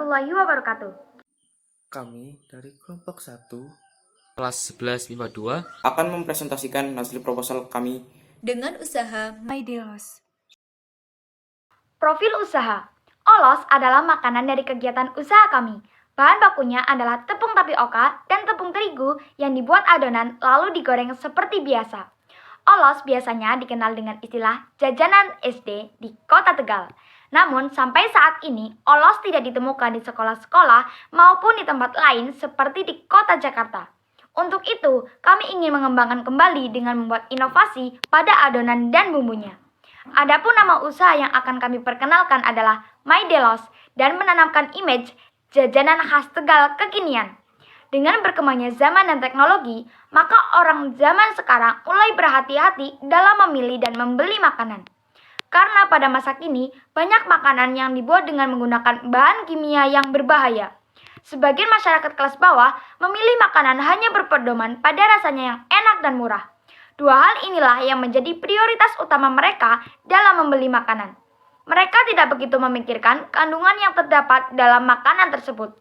warahmatullahi wabarakatuh. Kami dari kelompok 1 kelas 11 MIPA 2 akan mempresentasikan hasil proposal kami dengan usaha MyDelos. Profil usaha. Olos adalah makanan dari kegiatan usaha kami. Bahan bakunya adalah tepung tapioka dan tepung terigu yang dibuat adonan lalu digoreng seperti biasa. Olos biasanya dikenal dengan istilah jajanan SD di Kota Tegal. Namun sampai saat ini olos tidak ditemukan di sekolah-sekolah maupun di tempat lain seperti di Kota Jakarta. Untuk itu, kami ingin mengembangkan kembali dengan membuat inovasi pada adonan dan bumbunya. Adapun nama usaha yang akan kami perkenalkan adalah MyDelos dan menanamkan image jajanan khas Tegal kekinian. Dengan berkembangnya zaman dan teknologi, maka orang zaman sekarang mulai berhati-hati dalam memilih dan membeli makanan. Karena pada masa kini, banyak makanan yang dibuat dengan menggunakan bahan kimia yang berbahaya. Sebagian masyarakat kelas bawah memilih makanan hanya berpedoman pada rasanya yang enak dan murah. Dua hal inilah yang menjadi prioritas utama mereka dalam membeli makanan. Mereka tidak begitu memikirkan kandungan yang terdapat dalam makanan tersebut.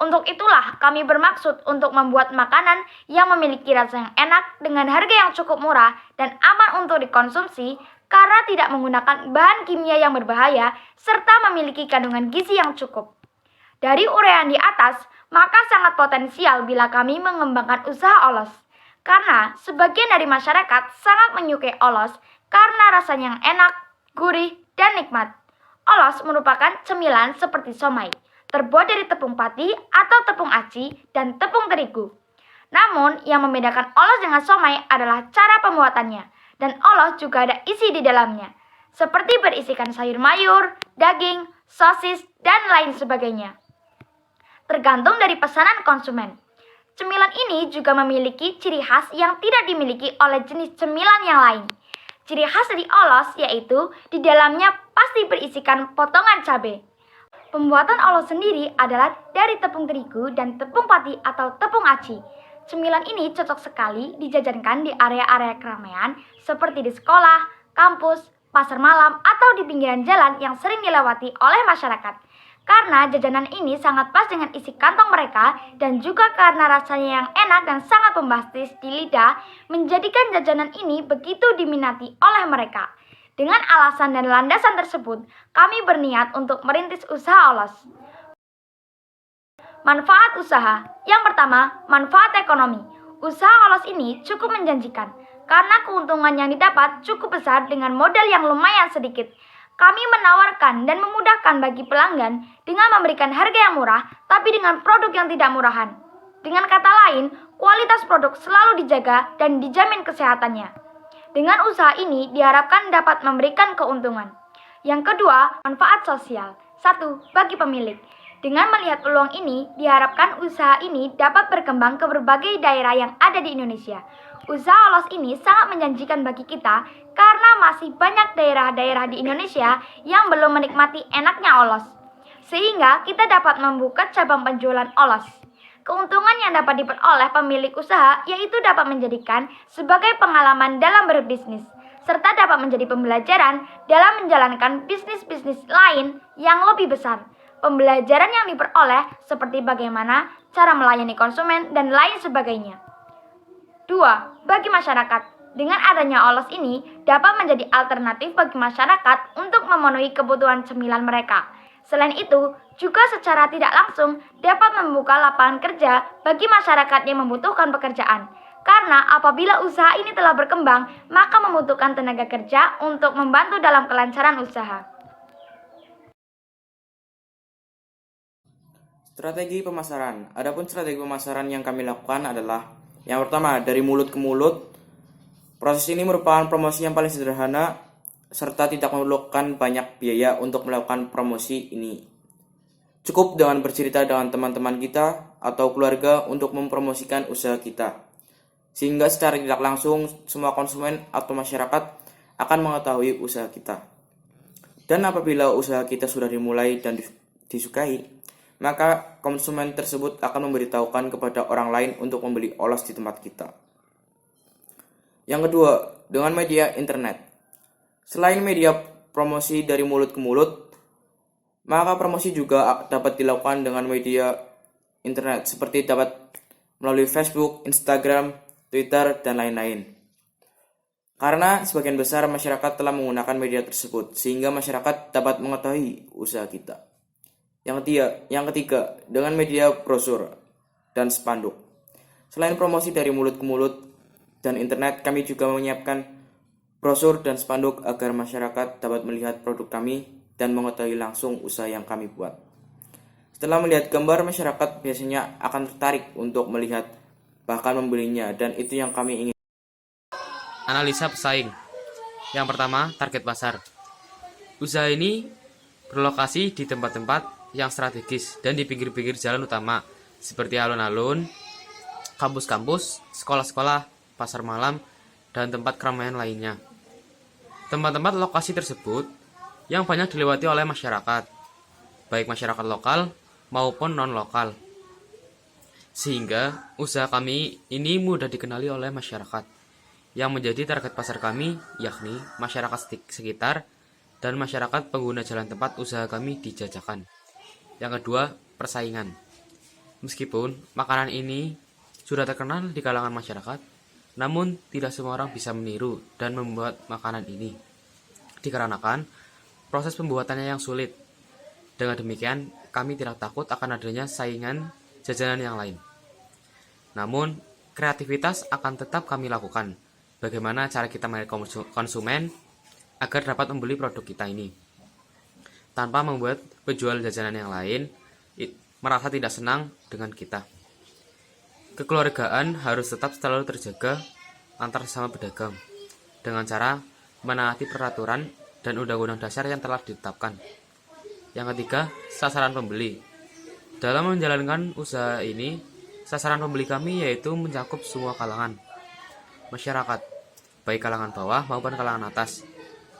Untuk itulah kami bermaksud untuk membuat makanan yang memiliki rasa yang enak dengan harga yang cukup murah dan aman untuk dikonsumsi karena tidak menggunakan bahan kimia yang berbahaya serta memiliki kandungan gizi yang cukup. Dari uraian di atas, maka sangat potensial bila kami mengembangkan usaha olos. Karena sebagian dari masyarakat sangat menyukai olos karena rasanya yang enak, gurih, dan nikmat. Olos merupakan cemilan seperti somai, terbuat dari tepung pati atau tepung aci dan tepung terigu. Namun, yang membedakan olos dengan somai adalah cara pembuatannya, dan olos juga ada isi di dalamnya, seperti berisikan sayur mayur, daging, sosis, dan lain sebagainya. Tergantung dari pesanan konsumen. Cemilan ini juga memiliki ciri khas yang tidak dimiliki oleh jenis cemilan yang lain. Ciri khas dari olos yaitu di dalamnya pasti berisikan potongan cabai. Pembuatan olos sendiri adalah dari tepung terigu dan tepung pati atau tepung aci. Cemilan ini cocok sekali dijajankan di area-area keramaian seperti di sekolah, kampus, pasar malam, atau di pinggiran jalan yang sering dilewati oleh masyarakat. Karena jajanan ini sangat pas dengan isi kantong mereka dan juga karena rasanya yang enak dan sangat bombastis di lidah menjadikan jajanan ini begitu diminati oleh mereka. Dengan alasan dan landasan tersebut, kami berniat untuk merintis usaha olos. Manfaat usaha. Yang pertama, manfaat ekonomi. Usaha olos ini cukup menjanjikan karena keuntungan yang didapat cukup besar dengan modal yang lumayan sedikit. Kami menawarkan dan memudahkan bagi pelanggan dengan memberikan harga yang murah, tapi dengan produk yang tidak murahan. Dengan kata lain, kualitas produk selalu dijaga dan dijamin kesehatannya. Dengan usaha ini diharapkan dapat memberikan keuntungan. Yang kedua, manfaat sosial. 1. Bagi pemilik. Dengan melihat peluang ini, diharapkan usaha ini dapat berkembang ke berbagai daerah yang ada di Indonesia. Usaha olos ini sangat menjanjikan bagi kita karena masih banyak daerah-daerah di Indonesia yang belum menikmati enaknya olos. Sehingga kita dapat membuka cabang penjualan olos. Keuntungan yang dapat diperoleh pemilik usaha yaitu dapat menjadikan sebagai pengalaman dalam berbisnis, serta dapat menjadi pembelajaran dalam menjalankan bisnis-bisnis lain yang lebih besar. Pembelajaran yang diperoleh seperti bagaimana cara melayani konsumen dan lain sebagainya. 2. Bagi masyarakat. Dengan adanya olos ini dapat menjadi alternatif bagi masyarakat untuk memenuhi kebutuhan cemilan mereka. Selain itu, juga secara tidak langsung dapat membuka lapangan kerja bagi masyarakat yang membutuhkan pekerjaan. Karena apabila usaha ini telah berkembang, maka membutuhkan tenaga kerja untuk membantu dalam kelancaran usaha. strategi pemasaran. Adapun strategi pemasaran yang kami lakukan adalah yang pertama, dari mulut ke mulut. Proses ini merupakan promosi yang paling sederhana serta tidak memerlukan banyak biaya untuk melakukan promosi ini. Cukup dengan bercerita dengan teman-teman kita atau keluarga untuk mempromosikan usaha kita. Sehingga secara tidak langsung semua konsumen atau masyarakat akan mengetahui usaha kita. Dan apabila usaha kita sudah dimulai dan disukai, maka konsumen tersebut akan memberitahukan kepada orang lain untuk membeli olos di tempat kita. Yang kedua, dengan media internet. Selain media promosi dari mulut ke mulut, Maka promosi juga dapat dilakukan dengan media internet seperti dapat melalui Facebook, Instagram, Twitter, dan lain-lain. Karena sebagian besar masyarakat telah menggunakan media tersebut, sehingga masyarakat dapat mengetahui usaha kita. Yang ketiga, dengan media brosur dan spanduk. Selain promosi dari mulut ke mulut dan internet, kami juga menyiapkan brosur dan spanduk agar masyarakat dapat melihat produk kami dan mengetahui langsung usaha yang kami buat. Setelah melihat gambar, masyarakat biasanya akan tertarik untuk melihat bahkan membelinya, dan itu yang kami ingin. Analisa pesaing. Yang pertama, target pasar. Usaha ini berlokasi di tempat-tempat yang strategis dan di pinggir-pinggir jalan utama seperti alun-alun, kampus-kampus, sekolah-sekolah, pasar malam, dan tempat keramaian lainnya. Tempat-tempat lokasi tersebut yang banyak dilewati oleh masyarakat, baik masyarakat lokal maupun non-lokal. Sehingga usaha kami ini mudah dikenali oleh masyarakat. Yang menjadi target pasar kami yakni masyarakat sekitar dan masyarakat pengguna jalan tempat usaha kami dijajakan. Yang kedua, persaingan. Meskipun makanan ini sudah terkenal di kalangan masyarakat, namun tidak semua orang bisa meniru dan membuat makanan ini. Dikarenakan proses pembuatannya yang sulit. Dengan demikian, kami tidak takut akan adanya saingan jajanan yang lain. Namun, kreativitas akan tetap kami lakukan. Bagaimana cara kita menarik konsumen agar dapat membeli produk kita ini, tanpa membuat penjual jajanan yang lain merasa tidak senang dengan kita. Kekeluargaan harus tetap selalu terjaga antar sesama pedagang dengan cara menaati peraturan dan undang-undang dasar yang telah ditetapkan. Yang ketiga, sasaran pembeli. Dalam menjalankan usaha ini, sasaran pembeli kami yaitu mencakup semua kalangan masyarakat, baik kalangan bawah maupun kalangan atas.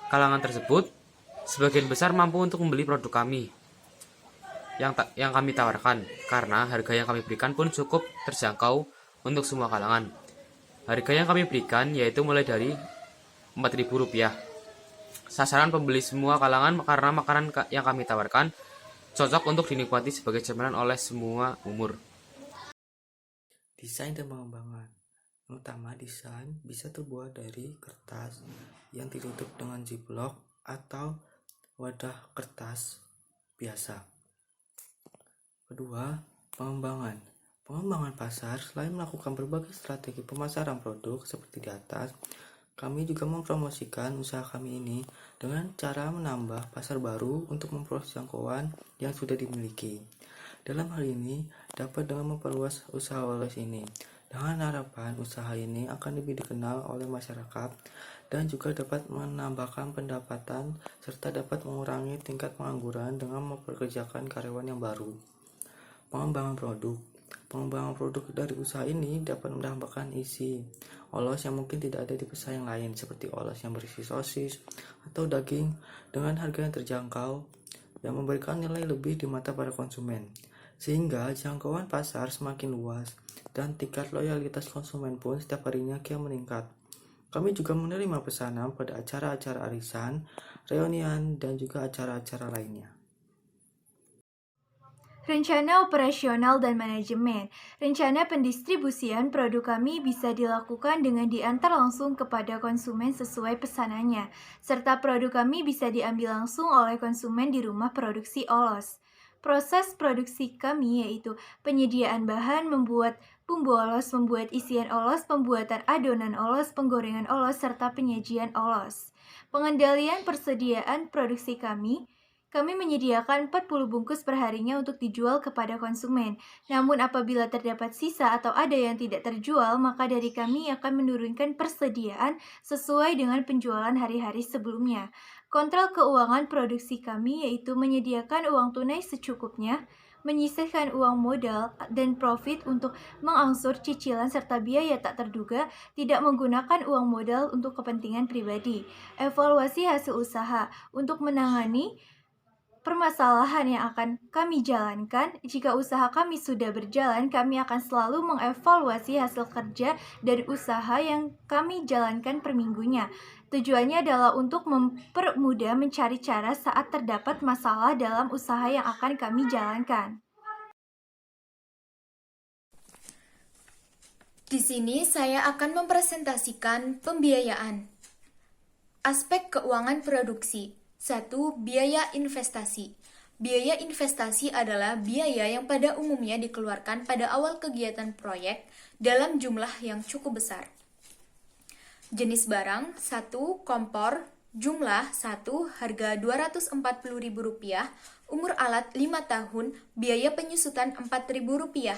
Kalangan tersebut sebagian besar mampu untuk membeli produk kami yang kami tawarkan, karena harga yang kami berikan pun cukup terjangkau untuk semua kalangan. Harga yang kami berikan yaitu mulai dari Rp4.000. Sasaran pembeli semua kalangan karena makanan yang kami tawarkan cocok untuk dinikmati sebagai cemilan oleh semua umur. Desain dan pengembangan. Yang utama, desain bisa terbuat dari kertas yang ditutup dengan ziplock atau wadah kertas biasa. Kedua, pengembangan. Pengembangan pasar. Selain melakukan berbagai strategi pemasaran produk seperti di atas, kami juga mempromosikan usaha kami ini dengan cara menambah pasar baru untuk memperluas jangkauan yang sudah dimiliki. Dalam hal ini, dapat dengan memperluas usaha oles ini, dengan harapan usaha ini akan lebih dikenal oleh masyarakat dan juga dapat menambahkan pendapatan serta dapat mengurangi tingkat pengangguran dengan mempekerjakan karyawan yang baru. Pengembangan produk. Pengembangan produk dari usaha ini dapat menambahkan isi olos yang mungkin tidak ada di pesaing lain, seperti olos yang berisi sosis atau daging dengan harga yang terjangkau yang memberikan nilai lebih di mata para konsumen, sehingga jangkauan pasar semakin luas dan tingkat loyalitas konsumen pun setiap harinya kian meningkat. Kami juga menerima pesanan pada acara-acara arisan, reunian, dan juga acara-acara lainnya. Rencana operasional dan manajemen. Rencana pendistribusian produk kami bisa dilakukan dengan diantar langsung kepada konsumen sesuai pesanannya, serta produk kami bisa diambil langsung oleh konsumen di rumah produksi olos. Proses produksi kami yaitu penyediaan bahan, membuat bumbu olos, membuat isian olos, pembuatan adonan olos, penggorengan olos, serta penyajian olos. Pengendalian persediaan produksi kami menyediakan 40 bungkus perharinya untuk dijual kepada konsumen. Namun apabila terdapat sisa atau ada yang tidak terjual, maka dari kami akan menurunkan persediaan sesuai dengan penjualan hari-hari sebelumnya. Kontrol keuangan produksi kami yaitu menyediakan uang tunai secukupnya, menyisihkan uang modal dan profit untuk mengangsur cicilan serta biaya tak terduga, tidak menggunakan uang modal untuk kepentingan pribadi. Evaluasi hasil usaha untuk menangani permasalahan yang akan kami jalankan. Jika usaha kami sudah berjalan, kami akan selalu mengevaluasi hasil kerja dari usaha yang kami jalankan per minggunya. Tujuannya adalah untuk mempermudah mencari cara saat terdapat masalah dalam usaha yang akan kami jalankan. Di sini saya akan mempresentasikan pembiayaan. Aspek keuangan produksi. 1. Biaya investasi. Biaya investasi adalah biaya yang pada umumnya dikeluarkan pada awal kegiatan proyek dalam jumlah yang cukup besar. Jenis barang. 1. Kompor. Jumlah 1. Harga Rp240.000. Umur alat 5 tahun. Biaya penyusutan Rp4.000.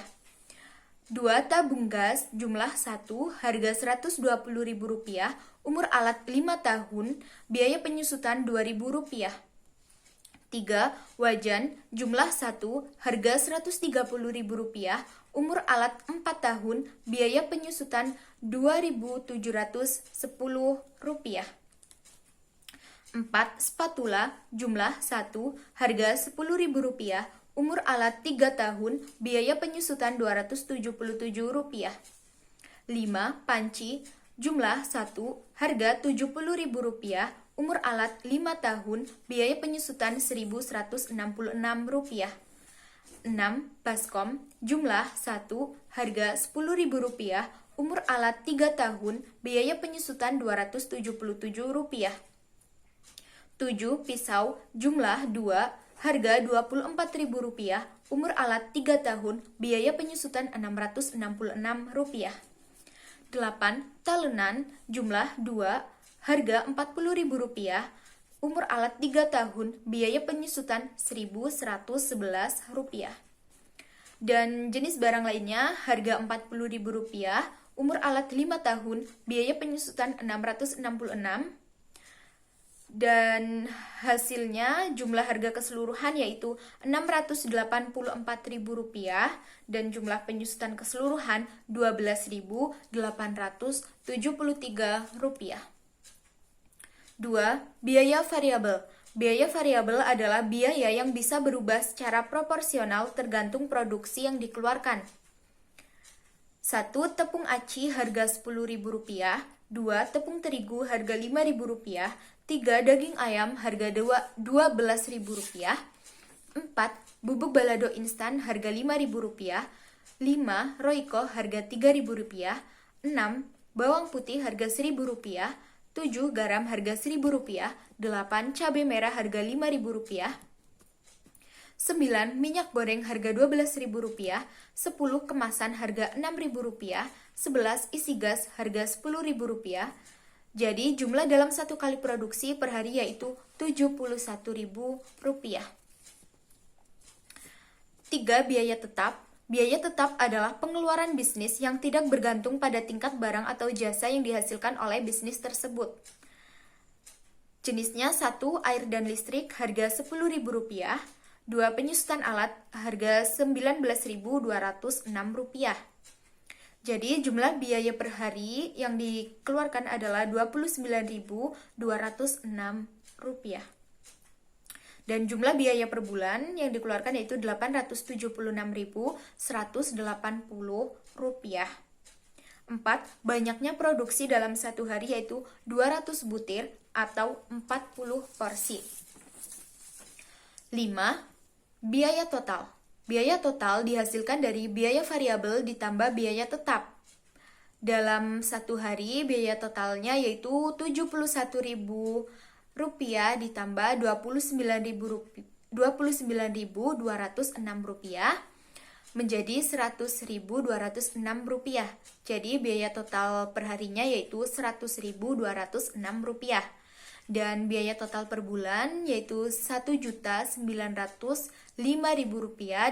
2. Tabung gas, jumlah 1, harga Rp120.000, umur alat 5 tahun, biaya penyusutan Rp2.000. 3. Wajan, jumlah 1, harga Rp130.000, umur alat 4 tahun, biaya penyusutan Rp2.710. 4. Spatula, jumlah 1, harga Rp10.000, umur alat 3 tahun, biaya penyusutan Rp277. 5. Panci, jumlah 1, harga Rp70.000, umur alat 5 tahun, biaya penyusutan Rp1.166. 6. Baskom, jumlah 1, harga Rp10.000, umur alat 3 tahun, biaya penyusutan Rp277. 7. Pisau, jumlah 2, harga Rp24.000, umur alat 3 tahun, biaya penyusutan Rp666. 8. Talenan, jumlah 2, harga Rp40.000, umur alat 3 tahun, biaya penyusutan Rp1.111. Dan jenis barang lainnya, harga Rp40.000, umur alat 5 tahun, biaya penyusutan Rp666. Dan hasilnya jumlah harga keseluruhan yaitu Rp684.000 dan jumlah penyusutan keseluruhan Rp12.873. 2. Biaya variabel. Biaya variabel adalah biaya yang bisa berubah secara proporsional tergantung produksi yang dikeluarkan. 1. Tepung aci harga Rp10.000. 2. Tepung terigu harga Rp5.000. 3. Daging ayam harga Rp12.000. 4. Bubuk balado instan harga Rp5.000. 5. Royco harga Rp3.000. 6. Bawang putih harga Rp1.000. 7. Garam harga Rp1.000. 8. Cabai merah harga Rp5.000. 9. Minyak goreng harga Rp12.000. 10. Kemasan harga Rp6.000. 11. Isi gas harga Rp10.000. Jadi jumlah dalam satu kali produksi per hari yaitu Rp71.000. 3. Biaya tetap. Biaya tetap adalah pengeluaran bisnis yang tidak bergantung pada tingkat barang atau jasa yang dihasilkan oleh bisnis tersebut. Jenisnya 1. Air dan listrik harga Rp10.000. 2. Penyusutan alat harga Rp19.206. Jadi jumlah biaya per hari yang dikeluarkan adalah Rp29.206. Dan jumlah biaya per bulan yang dikeluarkan yaitu Rp876.180. 4. Banyaknya produksi dalam satu hari yaitu 200 butir atau 40 porsi. 5. Biaya total. Biaya total dihasilkan dari biaya variabel ditambah biaya tetap. Dalam satu hari, biaya totalnya yaitu Rp71.000 ditambah Rp29.206 menjadi Rp100.206. Jadi biaya total perharinya yaitu Rp100.206. Dan biaya total per bulan yaitu Rp1.905.000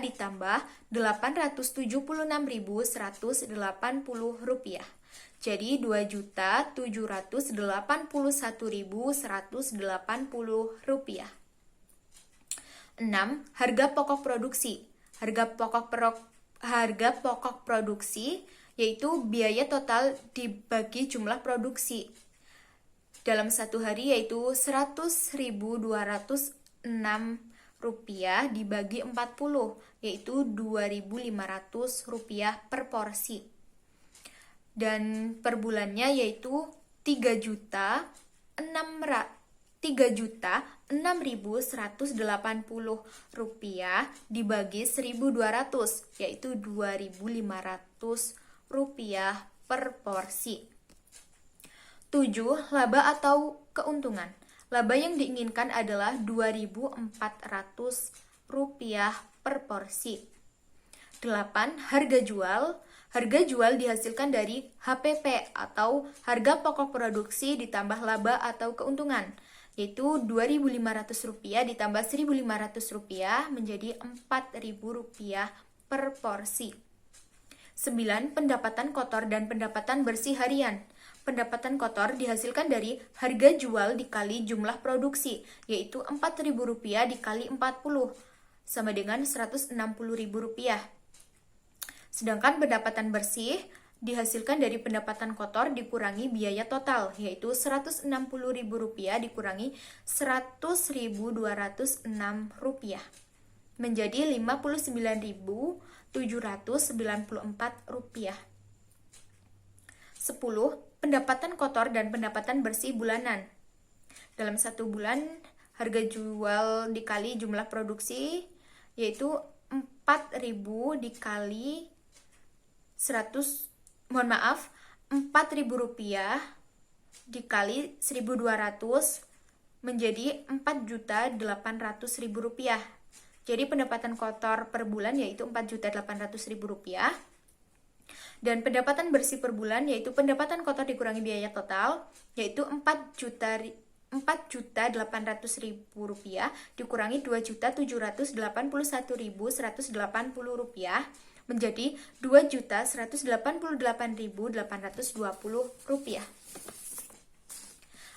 ditambah Rp876.180. Jadi Rp2.781.180. 6. Harga pokok produksi. Harga pokok produksi yaitu biaya total dibagi jumlah produksi. Dalam satu hari yaitu Rp100.206 rupiah dibagi 40, yaitu Rp2.500 per porsi. Dan per bulannya yaitu 3.6.180 rupiah dibagi 1.200, yaitu Rp2.500 per porsi. 7. Laba atau keuntungan. Laba yang diinginkan adalah Rp2.400 per porsi. 8. Harga jual. Harga jual dihasilkan dari HPP atau harga pokok produksi ditambah laba atau keuntungan, yaitu Rp2.500 ditambah Rp1.500 menjadi Rp4.000 per porsi. 9. Pendapatan kotor dan pendapatan bersih harian. Pendapatan kotor dihasilkan dari harga jual dikali jumlah produksi, yaitu Rp4.000 dikali 40, sama dengan Rp160.000. Sedangkan pendapatan bersih dihasilkan dari pendapatan kotor dikurangi biaya total, yaitu Rp160.000 dikurangi Rp100.206, menjadi Rp59.794. 10. Pendapatan kotor dan pendapatan bersih bulanan. Dalam satu bulan, harga jual dikali jumlah produksi, yaitu Rp4.000 dikali Rp4.000 dikali 1.200 menjadi Rp4.800.000. Jadi pendapatan kotor per bulan yaitu Rp4.800.000. Dan pendapatan bersih per bulan yaitu pendapatan kotor dikurangi biaya total, yaitu Rp4.800.000 dikurangi Rp2.781.180 menjadi Rp2.188.820.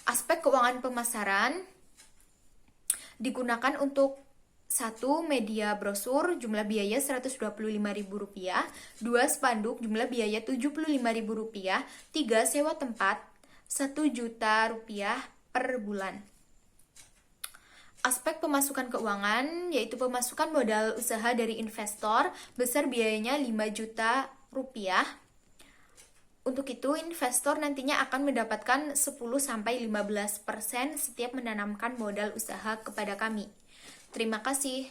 Aspek keuangan pemasaran digunakan untuk 1. Media brosur jumlah biaya Rp125.000, 2. Spanduk jumlah biaya Rp75.000, 3. Sewa tempat Rp1.000.000 per bulan. Aspek pemasukan keuangan yaitu pemasukan modal usaha dari investor besar biayanya Rp5 juta. Untuk itu, investor nantinya akan mendapatkan 10-15% setiap menanamkan modal usaha kepada kami. Terima kasih.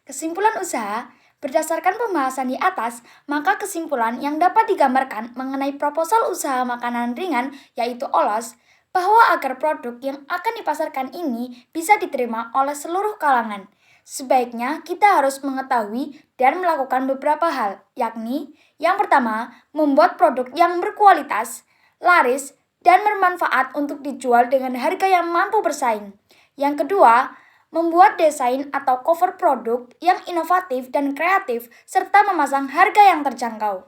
Kesimpulan usaha. Berdasarkan pembahasan di atas, maka kesimpulan yang dapat digambarkan mengenai proposal usaha makanan ringan yaitu Olos, bahwa agar produk yang akan dipasarkan ini bisa diterima oleh seluruh kalangan, sebaiknya kita harus mengetahui dan melakukan beberapa hal, yakni yang pertama, membuat produk yang berkualitas, laris, dan bermanfaat untuk dijual dengan harga yang mampu bersaing. Yang kedua, membuat desain atau cover produk yang inovatif dan kreatif serta memasang harga yang terjangkau.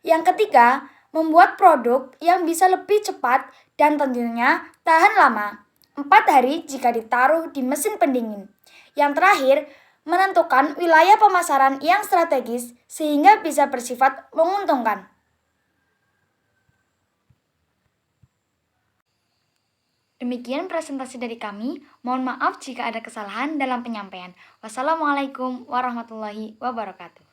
Yang ketiga, membuat produk yang bisa lebih cepat dan tentunya tahan lama, 4 hari jika ditaruh di mesin pendingin. Yang terakhir, menentukan wilayah pemasaran yang strategis sehingga bisa bersifat menguntungkan. Demikian presentasi dari kami. Mohon maaf jika ada kesalahan dalam penyampaian. Wassalamualaikum warahmatullahi wabarakatuh.